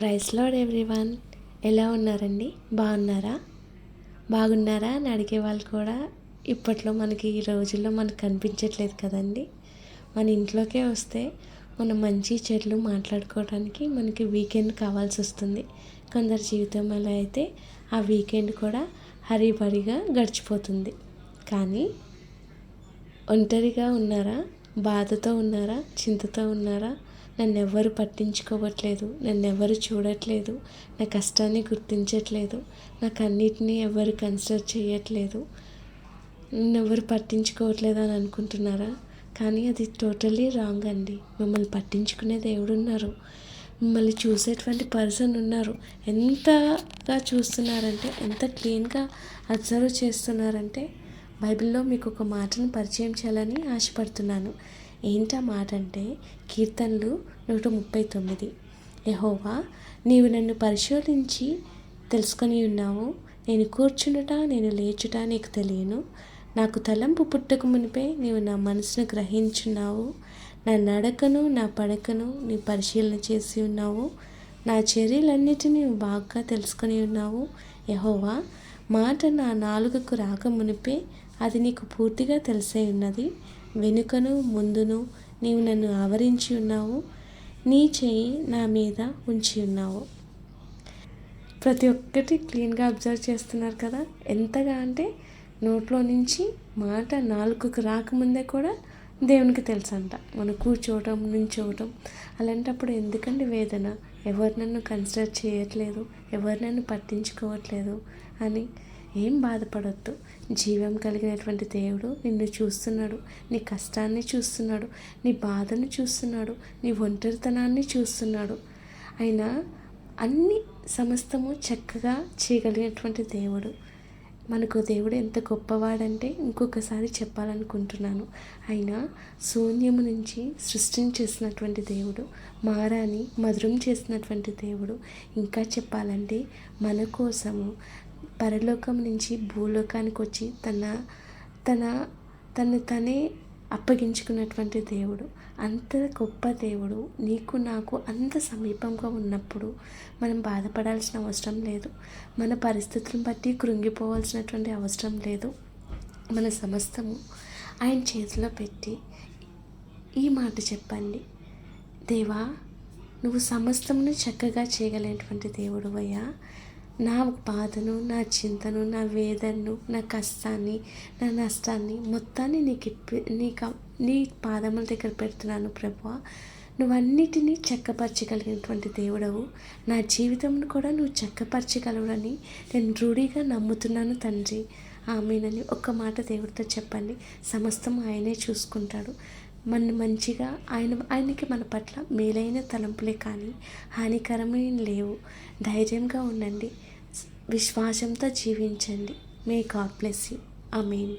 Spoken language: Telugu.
Praise lord everyone. ఎలా ఉన్నారండి? బాగున్నారా అని అడిగే వాళ్ళు కూడా ఇప్పట్లో మనకి ఈ రోజుల్లో మనకు కనిపించట్లేదు కదండి. మన ఇంట్లోకే వస్తే మనం మంచి చెడులు మాట్లాడుకోవడానికి మనకి వీకెండ్ కావాల్సి వస్తుంది. కొందరి జీవితంలో అయితే ఆ వీకెండ్ కూడా హరీబరీగా గడిచిపోతుంది. కానీ ఒంటరిగా ఉన్నారా? బాధతో ఉన్నారా? చింతతో ఉన్నారా? నన్నెవ్వరు పట్టించుకోవట్లేదు, నన్నెవ్వరు చూడట్లేదు, నా కష్టాన్ని గుర్తించట్లేదు, నాకు అన్నిటినీ ఎవరు కన్సిడర్ చేయట్లేదు, నన్నెవ్వరు పట్టించుకోవట్లేదు అని అనుకుంటున్నారా? కానీ అది టోటల్లీ రాంగ్ అండి. మిమ్మల్ని పట్టించుకునే దేవుడు ఉన్నారు, మిమ్మల్ని చూసేటువంటి పర్సన్ ఉన్నారు. ఎంతగా చూస్తున్నారంటే, ఎంత క్లీన్గా అబ్జర్వ్ చేస్తున్నారంటే, బైబిల్లో మీకు ఒక మాటను పరిచయం చేయాలని ఆశపడుతున్నాను. ఏంటా మాట అంటే కీర్తనలు 139. యెహోవా, నీవు నన్ను పరిశోధించి తెలుసుకొని ఉన్నావు. నేను కూర్చుండుట నేను లేచుట నీకు తెలియను. నాకు తలంపు పుట్టక మునిపే నీవు నా మనసును గ్రహించున్నావు. నా నడకను నా పడకను నీ పరిశీలన చేసి ఉన్నావు. నా చర్యలన్నిటినీ నీవు బాగా తెలుసుకొని ఉన్నావు. యెహోవా, మాట నా నాలుకకు రాక మునిపే అది నీకు పూర్తిగా తెలిసే ఉన్నది. వెనుకను ముందును నీవు నన్ను ఆవరించి ఉన్నావు. నీ చేయి నా మీద ఉంచి ఉన్నావు. ప్రతి ఒక్కటి క్లీన్గా అబ్జర్వ్ చేస్తున్నారు కదా. ఎంతగా అంటే నోట్లో నుంచి మాట నాలుకకు రాకముందే కూడా దేవునికి తెలుసంట. మనం కూర్చోవటం నుంచోవటం అలాంటప్పుడు ఎందుకండి వేదన? ఎవరు నన్ను కన్సిడర్ చేయట్లేదు, ఎవరు నన్ను పట్టించుకోవట్లేదు అని ఏం బాధపడొద్దు. జీవం కలిగినటువంటి దేవుడు నిన్ను చూస్తున్నాడు, నీ కష్టాన్ని చూస్తున్నాడు, నీ బాధను చూస్తున్నాడు, నీ ఒంటరితనాన్ని చూస్తున్నాడు. ఆయన అన్ని సమస్తము చక్కగా చేయగలిగినటువంటి దేవుడు. మనకు దేవుడు ఎంత గొప్పవాడంటే ఇంకొకసారి చెప్పాలనుకుంటున్నాను. ఆయన శూన్యము నుంచి సృష్టిని చేసినటువంటి దేవుడు, మారాని మధురం చేసినటువంటి దేవుడు. ఇంకా చెప్పాలంటే మన కోసము పరలోకం నుంచి భూలోకానికి వచ్చి తను తనే అప్పగించుకున్నటువంటి దేవుడు. అంత గొప్ప దేవుడు నీకు నాకు అంత సమీపంగా ఉన్నప్పుడు మనం బాధపడాల్సిన అవసరం లేదు. మన పరిస్థితులను బట్టి కృంగిపోవాల్సినటువంటి అవసరం లేదు. మన సమస్తము ఆయన చేతిలో పెట్టి ఈ మాట చెప్పండి, దేవా, నువ్వు సమస్తమును చక్కగా చేయగలిగినటువంటి దేవుడు అయ్యా. నా బాధను, నా చింతను, నా వేదనను, నా కష్టాన్ని, నా నష్టాన్ని మొత్తాన్ని నీ పాదముల దగ్గర పెడుతున్నాను ప్రభువా. నువ్వన్నిటినీ చక్కపరచగలిగినటువంటి దేవుడవు. నా జీవితంను కూడా నువ్వు చక్కపరచగలవని నేను రూఢిగా నమ్ముతున్నాను తండ్రి. ఆమేనని ఒక్క మాట దేవుడితో చెప్పండి. సమస్తం ఆయనే చూసుకుంటాడు. మన మంచిగా ఆయనకి మన పట్ల మేలైన తలంపులే కానీ హానికరమైన లేవు. ధైర్యంగా ఉండండి, విశ్వాసంతో జీవించండి. May God bless you. Amen.